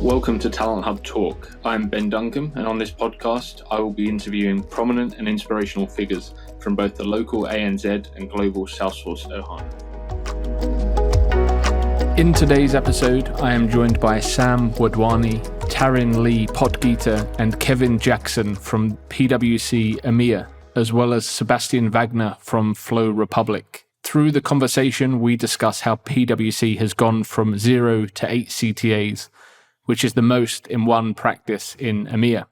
Welcome to Talent Hub Talk. I'm Ben Duncan, and on this podcast, I will be interviewing prominent and inspirational figures from both the local ANZ and global Salesforce Wadhwani. In today's episode, I am joined by Sam Wadhwani, Taryn-Lee Potgieter, and Kevin Jackson from PwC EMEA, as well as Sebastian Wagner from FlowRepublic. Through the conversation, we discuss how PwC has gone from 0 to 8 CTAs, which is the most in one practice in EMEA.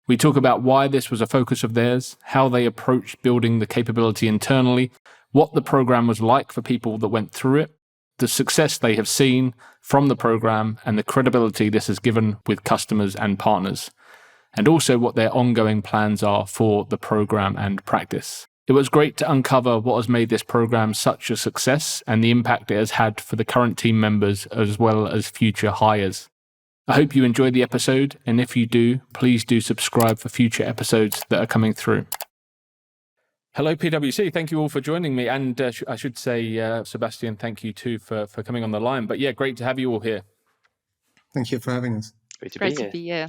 We talk about why this was a focus of theirs, how they approached building the capability internally, what the program was like for people that went through it, the success they have seen from the program, and the credibility this has given with customers and partners, and also what their ongoing plans are for the program and practice. It was great to uncover what has made this program such a success and the impact it has had for the current team members as well as future hires. I hope you enjoyed the episode, and if you do, please do subscribe for future episodes that are coming through. Hello, PwC. Thank you all for joining me. And I should say, Sebastian, thank you too for coming on the line. But yeah, great to have you all here. Thank you for having us. Great to be here.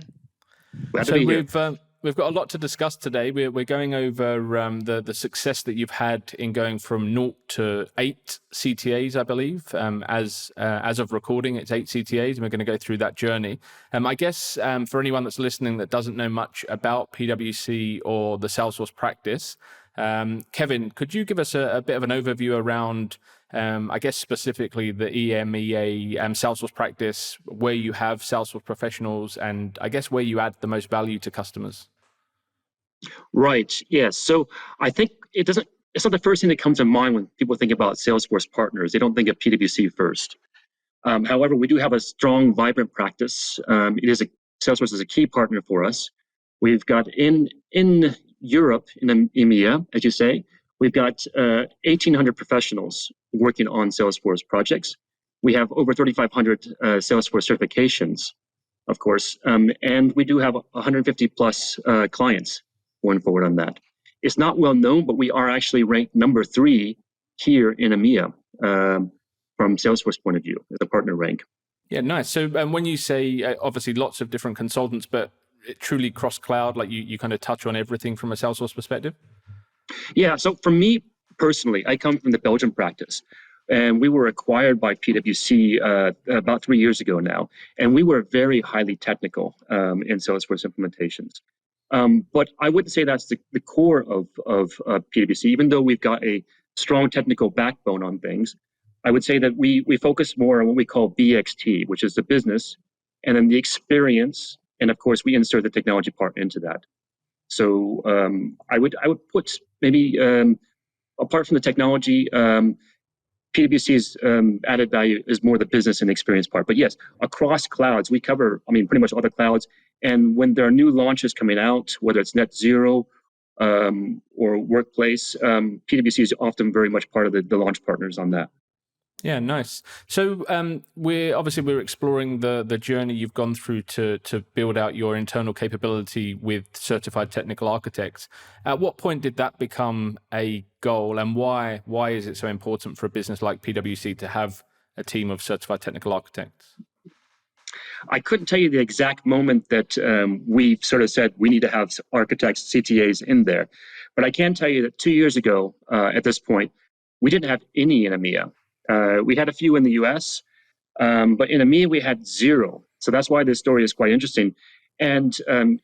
So we've got a lot to discuss today. We're going over the success that you've had in going from 0 to 8 CTAs, I believe. As of recording, it's 8 CTAs, and we're going to go through that journey. I guess for anyone that's listening that doesn't know much about PwC or the Salesforce practice, Kevin, could you give us a bit of an overview around, I guess specifically the EMEA Salesforce practice, where you have Salesforce professionals, and I guess where you add the most value to customers? Right. Yes. So I think it's not the first thing that comes to mind when people think about Salesforce partners. They don't think of PwC first. However, we do have a strong, vibrant practice. Salesforce is a key partner for us. We've got in Europe, in EMEA, as you say, we've got 1,800 professionals working on Salesforce projects. We have over 3,500 Salesforce certifications, of course, and we do have 150 plus clients going forward on that. It's not well known, but we are actually ranked number 3 here in EMEA from Salesforce point of view, as a partner rank. Yeah, nice. So when you say, obviously lots of different consultants, but it truly cross-cloud, like you kind of touch on everything from a Salesforce perspective? Yeah, so for me personally, I come from the Belgium practice, and we were acquired by PwC about 3 years ago now, and we were very highly technical in Salesforce implementations. But I wouldn't say that's the core of PwC, even though we've got a strong technical backbone on things. I would say that we focus more on what we call BXT, which is the business, and then the experience, and of course we insert the technology part into that. So I would put maybe apart from the technology, PwC's added value is more the business and experience part. But yes, across clouds, we cover, pretty much all the clouds. And when there are new launches coming out, whether it's Net Zero or Workplace, PwC is often very much part of the launch partners on that. Yeah, nice. So we're exploring the journey you've gone through to build out your internal capability with certified technical architects. At what point did that become a goal, and why is it so important for a business like PwC to have a team of certified technical architects? I couldn't tell you the exact moment that we sort of said we need to have architects, CTAs in there, but I can tell you that 2 years ago at this point, we didn't have any in EMEA. We had a few in the US, but in EMEA we had 0. So that's why this story is quite interesting. And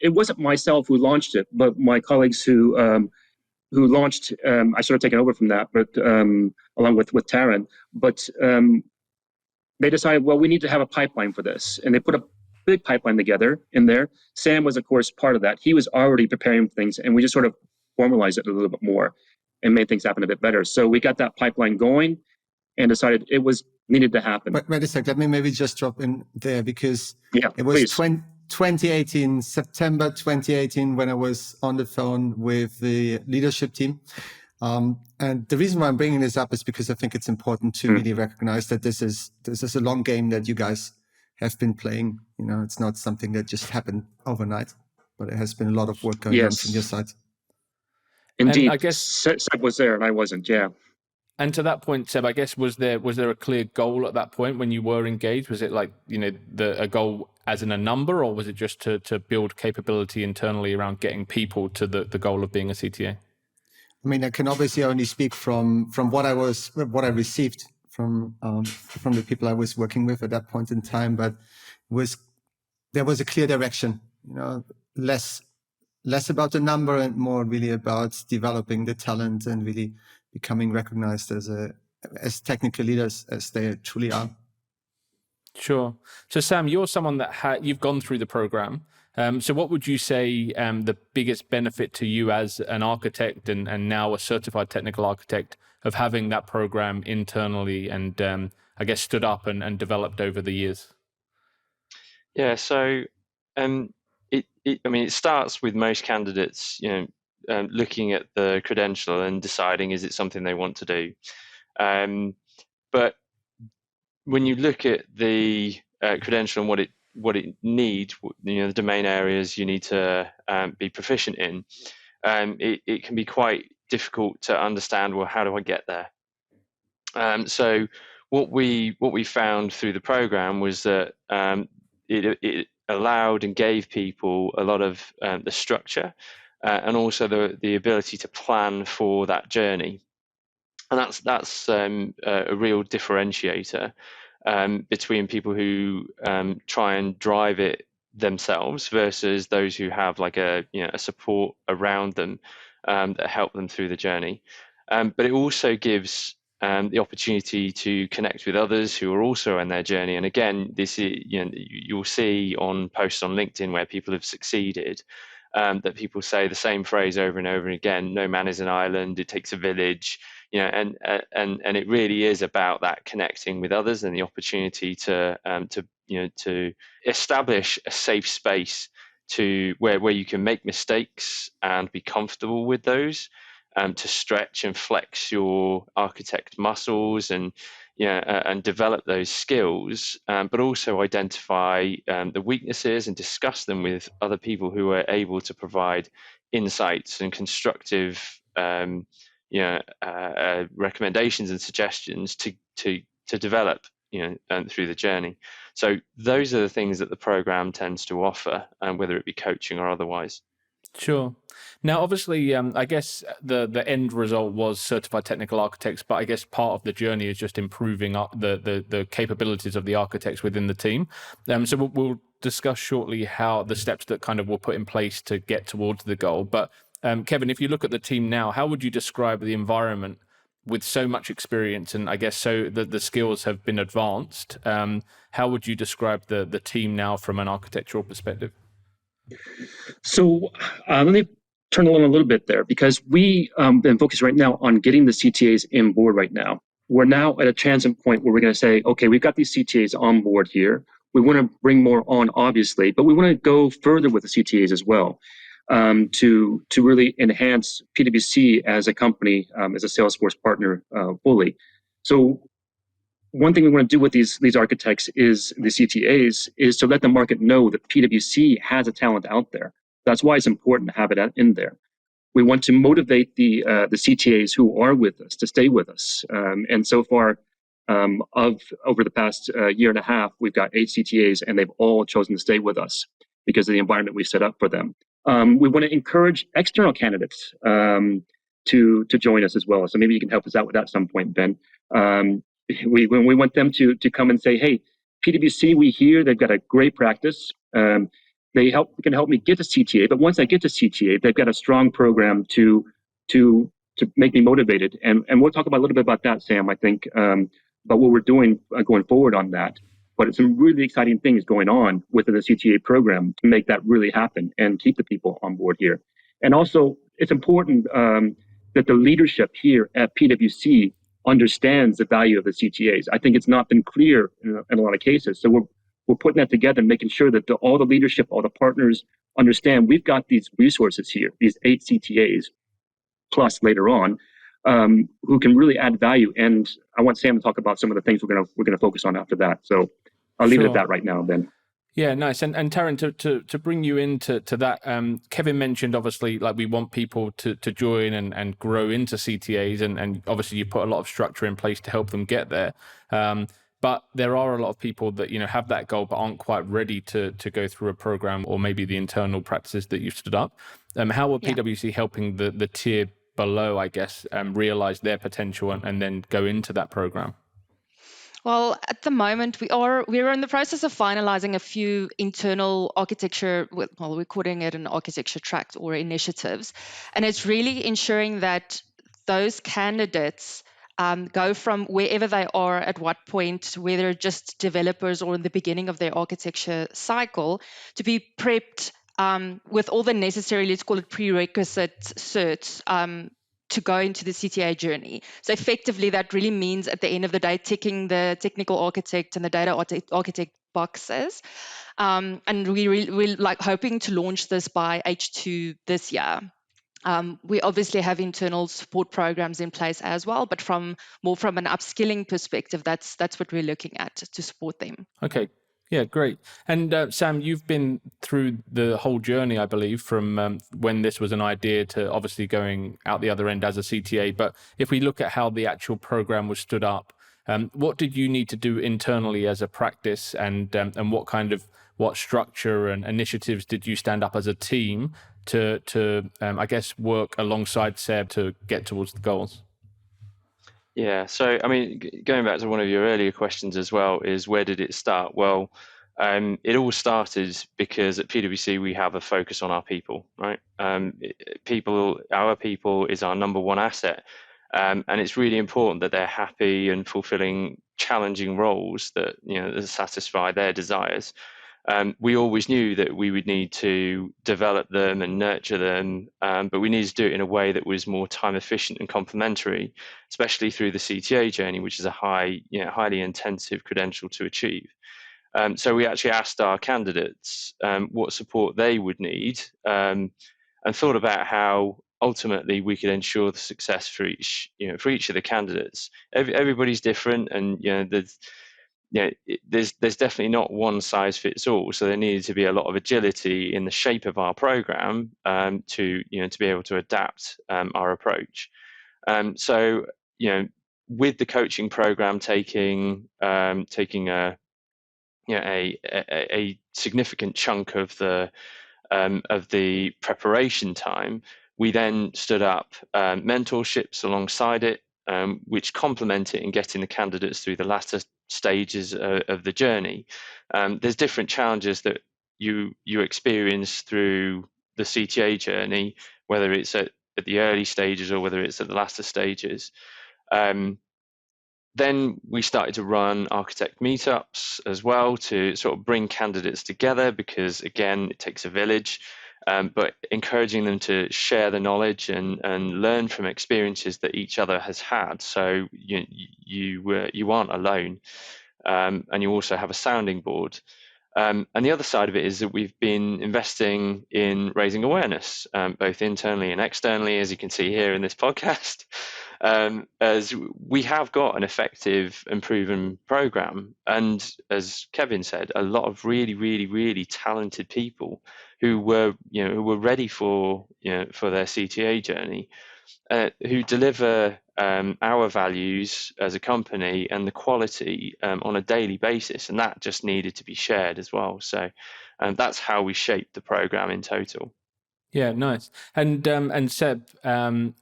it wasn't myself who launched it, but my colleagues who launched. I sort of taken over from that, but along with Taryn. But they decided, well, we need to have a pipeline for this, and they put a big pipeline together in there. Sam was, of course, part of that. He was already preparing things, and we just sort of formalized it a little bit more and made things happen a bit better. So we got that pipeline going and decided it was needed to happen. Wait a sec, let me maybe just drop in there, because it was please. 2018, September 2018, when I was on the phone with the leadership team. And the reason why I'm bringing this up is because I think it's important to really recognize that this is a long game that you guys have been playing. It's not something that just happened overnight, but it has been a lot of work going on from your side. Indeed. And I guess Seb was there and I wasn't, yeah. And to that point, Seb, I guess was there a clear goal at that point when you were engaged? Was it like, a goal as in a number, or was it just to build capability internally around getting people to the goal of being a CTA? I mean, I can obviously only speak from what I received from the people I was working with at that point in time, but there was a clear direction, less about the number and more really about developing the talent and really becoming recognized as technical leaders as they truly are. Sure. So Sam, you're someone that you've gone through the program. So what would you say the biggest benefit to you as an architect and now a certified technical architect of having that program internally and I guess stood up and developed over the years? Yeah, so it starts with most candidates, looking at the credential and deciding is it something they want to do. But when you look at the credential and what it needs, the domain areas you need to be proficient in, it can be quite difficult to understand, well, how do I get there? So what we found through the program was that it allowed and gave people a lot of the structure and also the ability to plan for that journey, and that's a real differentiator between people who try and drive it themselves versus those who have like a support around them that help them through the journey. But it also gives the opportunity to connect with others who are also in their journey. And again, this is, you'll see on posts on LinkedIn where people have succeeded, that people say the same phrase over and over again: "No man is an island. It takes a village." And it really is about that connecting with others and the opportunity to establish a safe space to where you can make mistakes and be comfortable with those, to stretch and flex your architect muscles and develop those skills, but also identify the weaknesses and discuss them with other people who are able to provide insights and constructive recommendations and suggestions to develop through the journey. So those are the things that the program tends to offer, whether it be coaching or otherwise. Sure. Now, obviously, I guess the end result was certified technical architects, but I guess part of the journey is just improving the capabilities of the architects within the team. So we'll discuss shortly how the steps that kind of were put in place to get towards the goal. But Kevin, if you look at the team now, how would you describe the environment with so much experience, and I guess so the skills have been advanced? How would you describe the team now from an architectural perspective? So let me turn along a little bit there, because we been focused right now on getting the CTAs in board right now. We're now at a transit point where we're going to say, okay, we've got these CTAs on board here. We want to bring more on, obviously, but we want to go further with the CTAs as well, to really enhance PwC as a company, as a Salesforce partner fully. So one thing we want to do with these architects is the CTAs is to let the market know that PwC has a talent out there. That's why it's important to have it in there. We want to motivate the CTAs who are with us to stay with us. And so far, over the past year and a half, we've got 8 CTAs, and they've all chosen to stay with us because of the environment we set up for them. We want to encourage external candidates to join us as well. So maybe you can help us out with that at some point, Ben. We want them to come and say, hey, PwC, we hear they've got a great practice. They can help me get to CTA, but once I get to CTA, they've got a strong program to make me motivated. And we'll talk about a little bit about that, Sam, I think, about what we're doing going forward on that. But it's some really exciting things going on within the CTA program to make that really happen and keep the people on board here. And also, it's important that the leadership here at PwC understands the value of the CTAs. I think it's not been clear in a lot of cases. So we're putting that together and making sure that all the leadership, all the partners understand we've got these resources here, these 8 CTAs, plus later on, who can really add value. And I want Sam to talk about some of the things we're gonna focus on after that. So I'll leave it at that right now, Ben. Yeah, nice. And Taryn, to bring you into that, Kevin mentioned obviously like we want people to join and grow into CTAs, and obviously you put a lot of structure in place to help them get there. But there are a lot of people that have that goal but aren't quite ready to go through a program, or maybe the internal practices that you've stood up. How are PwC helping the tier below, I guess, realize their potential and then go into that program? Well, at the moment, we're in the process of finalizing a few internal architecture, well, we're calling it an architecture tract or initiatives. And it's really ensuring that those candidates go from wherever they are at what point, whether just developers or in the beginning of their architecture cycle, to be prepped with all the necessary, let's call it prerequisite certs, to go into the CTA journey. So effectively, that really means at the end of the day, ticking the technical architect and the data architect boxes. And we're like hoping to launch this by H2 this year. We obviously have internal support programs in place as well, but from an upskilling perspective, that's what we're looking at to support them. Okay. Yeah, great. And Sam, you've been through the whole journey, I believe, from when this was an idea to obviously going out the other end as a CTA. But if we look at how the actual program was stood up, what did you need to do internally as a practice, and what structure and initiatives did you stand up as a team to I guess, work alongside Seb to get towards the goals? Yeah, so I mean, going back to one of your earlier questions as well, is where did it start? Well, it all started because at PwC we have a focus on our people, right? Our people is our number one asset, and it's really important that they're happy and fulfilling challenging roles that that satisfy their desires. We always knew that we would need to develop them and nurture them, but we needed to do it in a way that was more time efficient and complementary, especially through the CTA journey, which is a highly intensive credential to achieve. So we actually asked our candidates what support they would need, and thought about how ultimately we could ensure the success for each of the candidates. Everybody's different, and there's definitely not one size fits all. So there needed to be a lot of agility in the shape of our program to be able to adapt our approach. So with the coaching program taking a significant chunk of the preparation time, we then stood up mentorships alongside it, which complement it in getting the candidates through the latter stages of the journey. There's different challenges that you experience through the CTA journey, whether it's at the early stages or whether it's at the latter stages. Then we started to run architect meetups as well to sort of bring candidates together, because again, it takes a village, but encouraging them to share the knowledge and learn from experiences that each other has had. So you aren't alone, and you also have a sounding board. And the other side of it is that we've been investing in raising awareness, both internally and externally, as you can see here in this podcast, as we have got an effective and proven program. And as Kevin said, a lot of really, really, really talented people who were ready for their CTA journey, who deliver our values as a company and the quality on a daily basis, and that just needed to be shared as well. So that's how we shaped the program in total. Yeah, nice. And Seb,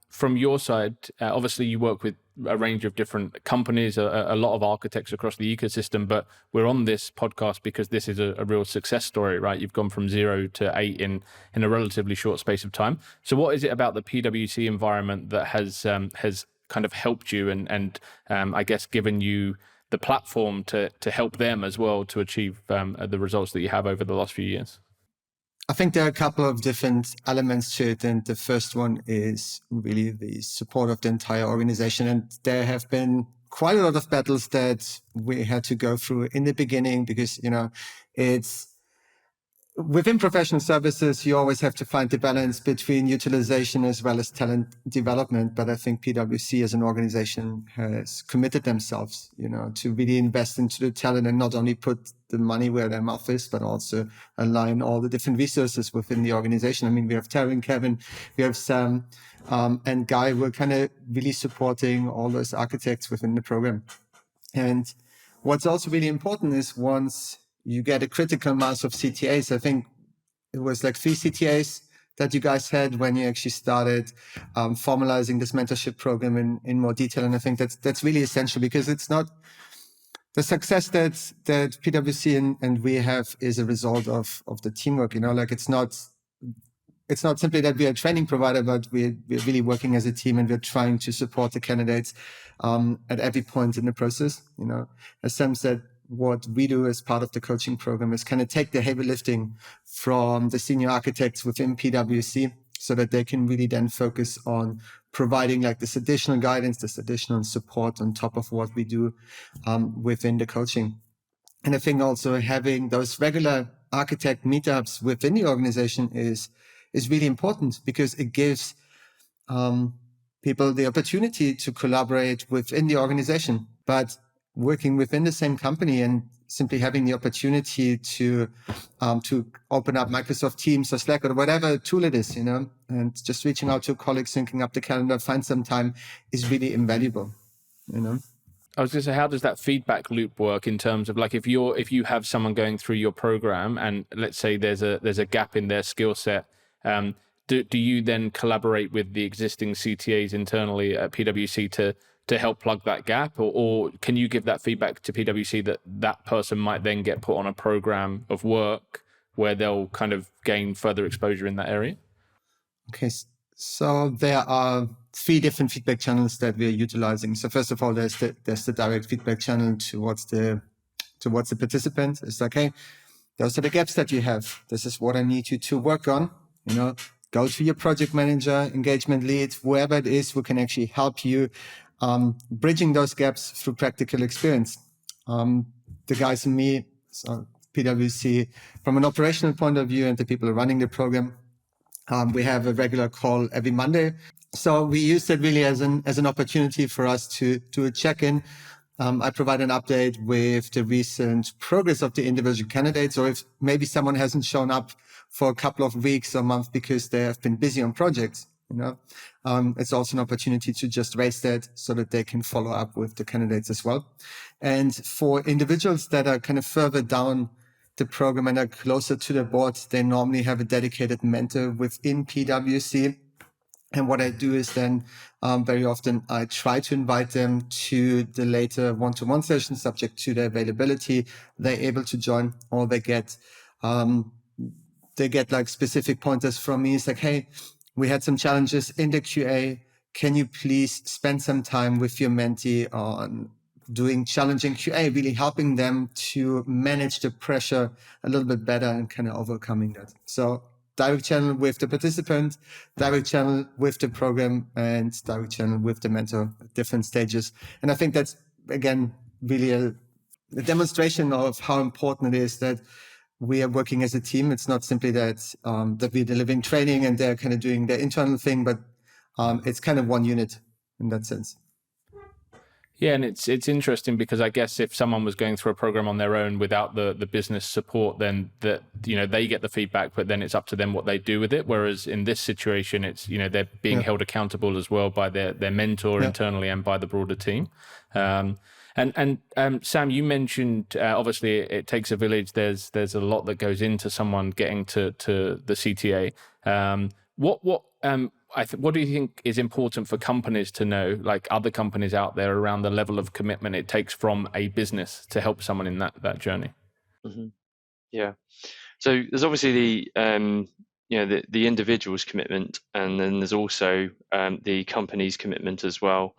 from your side, obviously you work with a range of different companies, a lot of architects across the ecosystem, but we're on this podcast because this is a real success story, right? You've gone from 0 to 8 in a relatively short space of time. So what is it about the PwC environment that has kind of helped you and I guess given you the platform to help them as well to achieve the results that you have over the last few years? I think there are a couple of different elements to it. And the first one is really the support of the entire organization. And there have been quite a lot of battles that we had to go through in the beginning because, within professional services, you always have to find the balance between utilization as well as talent development. But I think PwC as an organization has committed themselves, to really invest into the talent and not only put the money where their mouth is, but also align all the different resources within the organization. I mean, we have Taryn, Kevin, we have Sam, and Guy. We're kind of really supporting all those architects within the program. And what's also really important is once you get a critical mass of CTAs, I think it was like 3 CTAs that you guys had when you actually started formalizing this mentorship program in more detail. And I think that's really essential, because it's not the success that PwC and we have is a result of the teamwork. Like it's not simply that we are a training provider, but we're really working as a team, and we're trying to support the candidates at every point in the process. As Sam said, what we do as part of the coaching program is kind of take the heavy lifting from the senior architects within PwC, so that they can really then focus on providing like this additional guidance, this additional support on top of what we do within the coaching. And I think also having those regular architect meetups within the organization is really important, because it gives people the opportunity to collaborate within the organization, but working within the same company and simply having the opportunity to open up Microsoft Teams or Slack or whatever tool it is, and just reaching out to colleagues, syncing up the calendar, find some time is really invaluable, I was going to say, how does that feedback loop work in terms of like if you have someone going through your program and let's say there's a gap in their skill set, do you then collaborate with the existing CTAs internally at PwC to help plug that gap, or can you give that feedback to PwC that person might then get put on a program of work where they'll kind of gain further exposure in that area? Okay, so there are 3 different feedback channels that we're utilizing. So first of all, there's the direct feedback channel towards the participant. It's like, hey, those are the gaps that you have. This is what I need you to work on. Go to your project manager, engagement lead, whoever it is who can actually help you bridging those gaps through practical experience. The guys and me, so PwC, from an operational point of view, and the people running the program, we have a regular call every Monday. So we use that really as an opportunity for us to do a check-in. I provide an update with the recent progress of the individual candidates, or if maybe someone hasn't shown up for a couple of weeks or months because they have been busy on projects. It's also an opportunity to just raise that so that they can follow up with the candidates as well. And for individuals that are kind of further down the program and are closer to the board, they normally have a dedicated mentor within PwC. And what I do is then very often I try to invite them to the later one-to-one sessions, subject to their availability. They're able to join, or they get like specific pointers from me. It's like, hey, we had some challenges in the QA. Can you please spend some time with your mentee on doing challenging QA, really helping them to manage the pressure a little bit better and kind of overcoming that. So direct channel with the participant, direct channel with the program, and direct channel with the mentor at different stages. And I think that's, again, really a demonstration of how important it is that we are working as a team. It's not simply that we're delivering training and they're kind of doing their internal thing, but it's kind of one unit in that sense. Yeah, and it's interesting because I guess if someone was going through a program on their own without the business support, then they get the feedback, but then it's up to them what they do with it. Whereas in this situation, it's they're being held accountable as well by their mentor internally and by the broader team. And Sam, you mentioned obviously it takes a village. There's a lot that goes into someone getting to the CTA. What do you think is important for companies to know, like other companies out there, around the level of commitment it takes from a business to help someone in that journey? Mm-hmm. Yeah. So there's obviously the individual's commitment, and then there's also the company's commitment as well.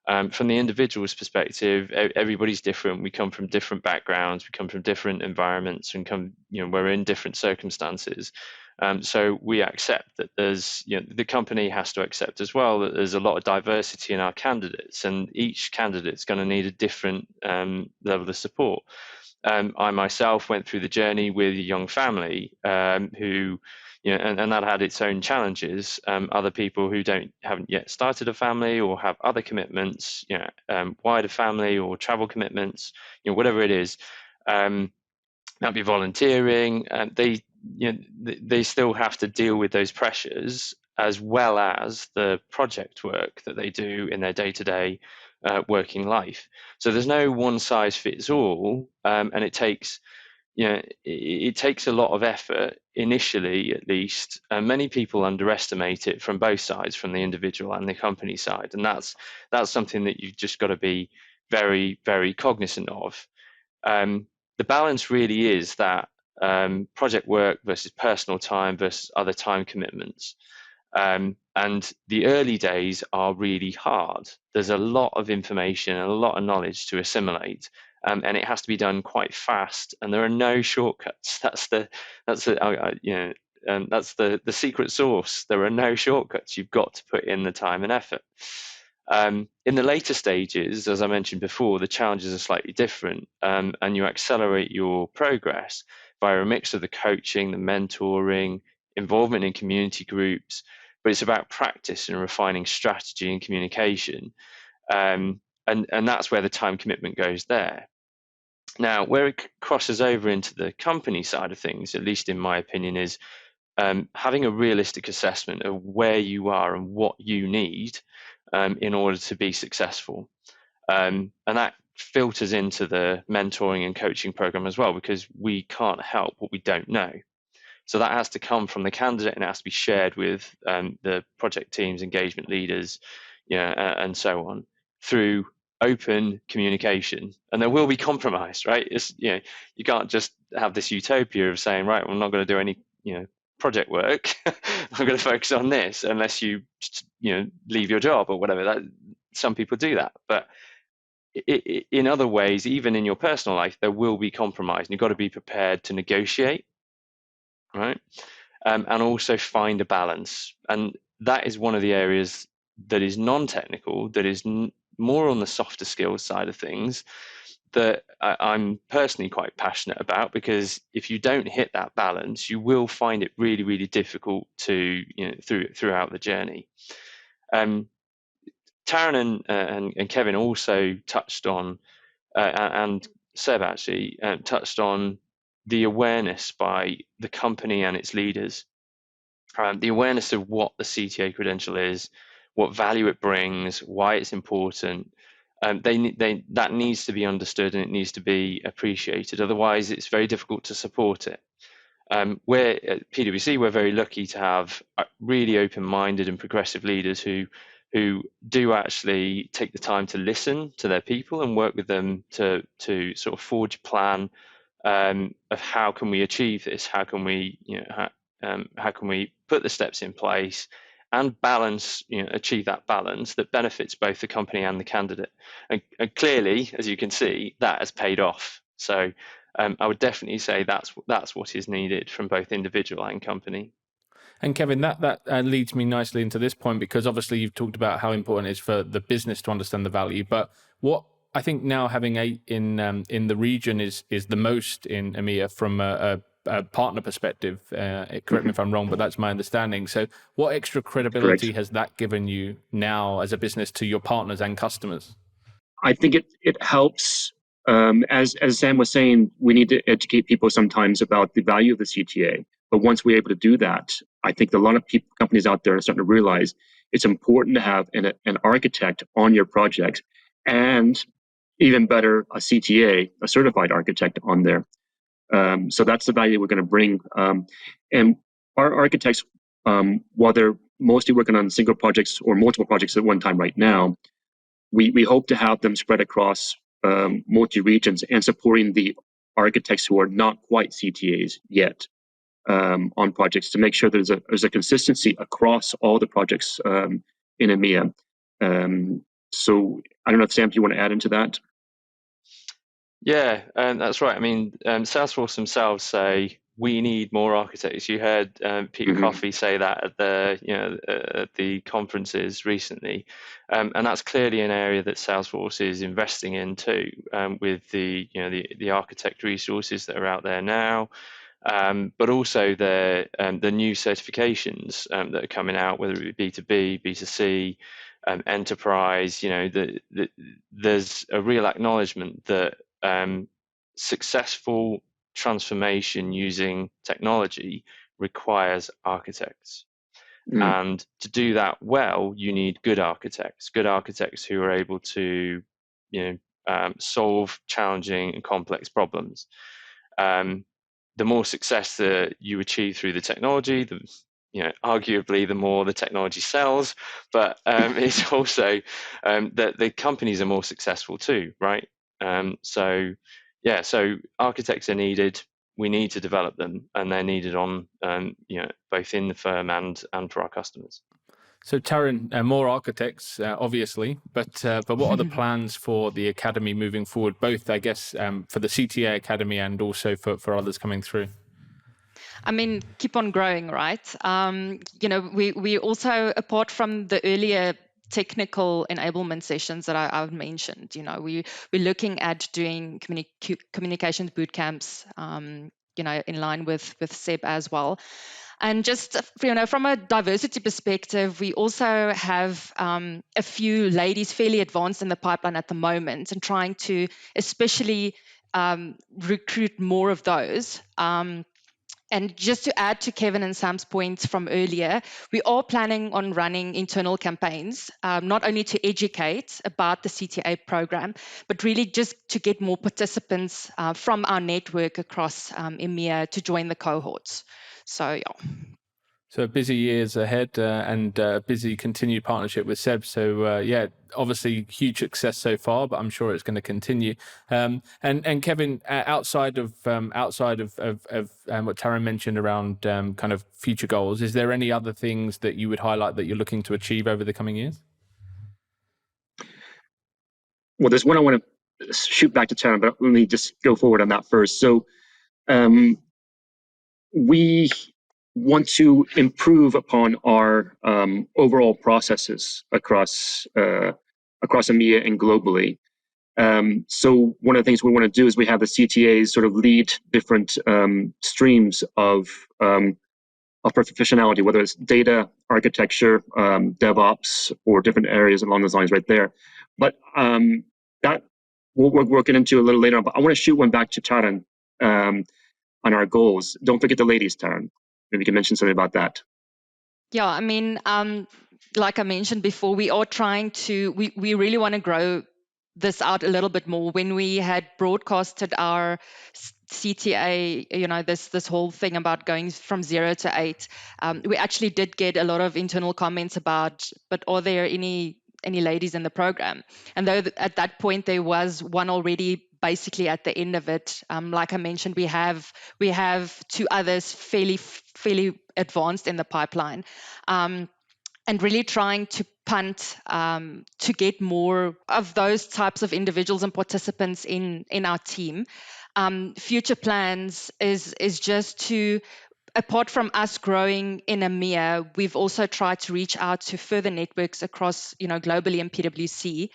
From the individual's perspective, everybody's different. We come from different backgrounds. We come from different environments, and we're in different circumstances. So we accept that there's, the company has to accept as well that there's a lot of diversity in our candidates, and each candidate's going to need a different level of support. I myself went through the journey with a young family who, and that had its own challenges. Other people who haven't yet started a family or have other commitments, wider family or travel commitments, whatever it is, that'd be volunteering. They still have to deal with those pressures as well as the project work that they do in their day-to-day working life. So there's no one size fits all, and it takes it takes a lot of effort initially, at least. Many people underestimate it from both sides, from the individual and the company side, and that's something that you've just got to be very, very cognizant of. The balance really is that project work versus personal time versus other time commitments. And the early days are really hard. There's a lot of information and a lot of knowledge to assimilate, and it has to be done quite fast. And there are no shortcuts. That's the secret sauce. There are no shortcuts. You've got to put in the time and effort. In the later stages, as I mentioned before, the challenges are slightly different, and you accelerate your progress via a mix of the coaching, the mentoring, involvement in community groups, but it's about practice and refining strategy and communication. And that's where the time commitment goes there. Now, where it crosses over into the company side of things, at least in my opinion, is having a realistic assessment of where you are and what you need in order to be successful. And that filters into the mentoring and coaching program as well, because we can't help what we don't know. So that has to come from the candidate, and it has to be shared with the project teams, engagement leaders, and so on, through open communication. And there will be compromise, right? You can't just have this utopia of saying, right, I'm not going to do any, project work. I'm going to focus on this, unless you leave your job or whatever. Some people do that, but in other ways, even in your personal life, there will be compromise, and you've got to be prepared to negotiate, right? And also find a balance. And that is one of the areas that is non-technical, that is more on the softer skills side of things, that I'm personally quite passionate about, because if you don't hit that balance, you will find it really, really difficult to, throughout the journey. Taryn and Kevin also touched on, and Seb actually touched on, the awareness by the company and its leaders, the awareness of what the CTA credential is, what value it brings, why it's important. That needs to be understood, and it needs to be appreciated. Otherwise, it's very difficult to support it. We're at PwC, we're very lucky to have really open-minded and progressive leaders who do actually take the time to listen to their people and work with them to sort of forge a plan of how can we achieve this, how can we put the steps in place and balance, achieve that balance that benefits both the company and the candidate. And clearly, as you can see, that has paid off. So I would definitely say that's what is needed from both individual and company. And Kevin, that leads me nicely into this point, because obviously you've talked about how important it is for the business to understand the value. But what I think now having 8 in the region is the most in EMEA from a partner perspective. Correct me if I'm wrong, but that's my understanding. So what extra credibility has that given you now as a business to your partners and customers? I think it helps. As Sam was saying, we need to educate people sometimes about the value of the CTA. But once we're able to do that, I think a lot of companies out there are starting to realize it's important to have an architect on your project, and even better, a CTA, a certified architect on there. So that's the value we're going to bring. And our architects, while they're mostly working on single projects or multiple projects at one time right now, we hope to have them spread across multi-regions and supporting the architects who are not quite CTAs yet on projects, to make sure there's a consistency across all the projects in EMEA. So I don't know if Sam, do you want to add into that? Yeah, that's right. I mean, Salesforce themselves say we need more architects. You heard Peter Coffey say that at the conferences recently, and that's clearly an area that Salesforce is investing in too, with the architect resources that are out there now. But also the new certifications that are coming out, whether it be B2B, B2C, enterprise. There's a real acknowledgement that successful transformation using technology requires architects. And to do that well, you need good architects who are able to solve challenging and complex problems. The more success that you achieve through the technology, arguably the more the technology sells, but it's also that the companies are more successful too, right? So architects are needed. We need to develop them, and they're needed on both in the firm and for our customers. So Taryn, more architects, obviously, but what are the plans for the academy moving forward? Both, I guess, for the CTA Academy and also for others coming through. I mean, keep on growing, right? We also, apart from the earlier technical enablement sessions that I've mentioned, we're looking at doing communications boot camps, in line with Seb as well. And just, from a diversity perspective, we also have a few ladies fairly advanced in the pipeline at the moment, and trying to especially recruit more of those. And just to add to Kevin and Sam's points from earlier, we are planning on running internal campaigns, not only to educate about the CTA program, but really just to get more participants from our network across EMEA to join the cohorts. So, yeah. So busy years ahead and busy continued partnership with Seb. So obviously huge success so far, but I'm sure it's going to continue. And Kevin, outside of what Taryn mentioned around kind of future goals, is there any other things that you would highlight that you're looking to achieve over the coming years? Well, there's one I want to shoot back to Taryn, but let me just go forward on that first. So we want to improve upon our overall processes across EMEA and globally. So one of the things we want to do is we have the CTAs sort of lead different streams of professionality, whether it's data, architecture, DevOps, or different areas along those lines right there. But that we'll get into a little later on. But I want to shoot one back to Taryn on our goals. Don't forget the ladies, Taryn. Maybe you can mention something about that. Yeah, I mean, like I mentioned before, we are trying to, we really want to grow this out a little bit more. When we had broadcasted our CTA, this whole thing about going from 0 to 8, we actually did get a lot of internal comments about, but are there any ladies in the program? And though at that point there was one already basically at the end of it, like I mentioned, we have 2 others fairly advanced in the pipeline, and really trying to punt to get more of those types of individuals and participants in our team. Future plans is just to, apart from us growing in EMEA, we've also tried to reach out to further networks across, globally in PwC,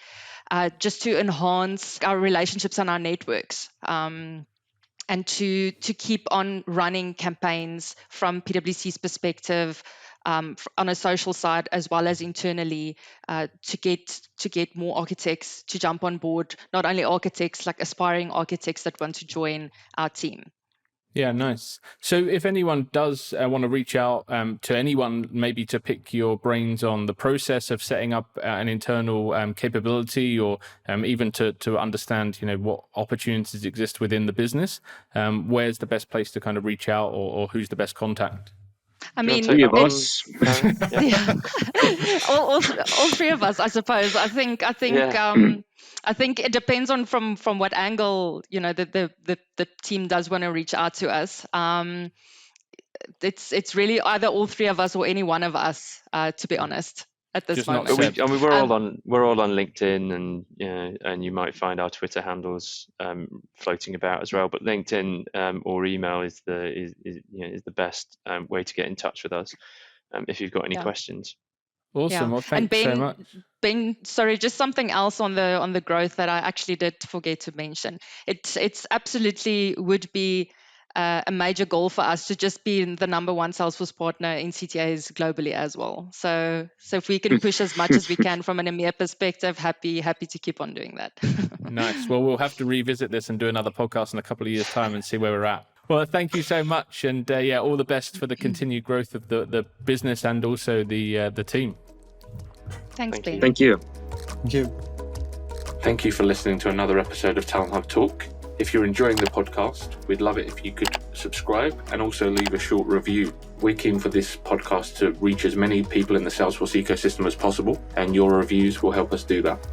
just to enhance our relationships and our networks, and to keep on running campaigns from PwC's perspective, on a social side as well as internally, to get more architects to jump on board. Not only architects, like aspiring architects that want to join our team. Yeah, nice. So if anyone does want to reach out to anyone, maybe to pick your brains on the process of setting up an internal capability, or even to understand, what opportunities exist within the business, where's the best place to kind of reach out, or who's the best contact? I mean, three of us. Yeah. all 3 of us, I suppose. I think it depends on from what angle, the team does want to reach out to us. It's really either all 3 of us or any one of us, to be honest. at this Just not moment. Seb. I mean, we're all on LinkedIn, and you might find our Twitter handles floating about as well. But LinkedIn or email is the best way to get in touch with us if you've got any questions. Awesome. Well, thanks so much. Ben, sorry, just something else on the growth that I actually did forget to mention. It's absolutely would be a major goal for us to just be the number one Salesforce partner in CTAs globally as well. So if we can push as much as we can from an EMEA perspective, happy to keep on doing that. Nice. Well, we'll have to revisit this and do another podcast in a couple of years' time and see where we're at. Well, thank you so much, and all the best for the continued growth of the business and also the team. Thanks, Ben. Thank you. Thank you. Thank you for listening to another episode of Talent Hub Talk. If you're enjoying the podcast, we'd love it if you could subscribe and also leave a short review. We're keen for this podcast to reach as many people in the Salesforce ecosystem as possible, and your reviews will help us do that.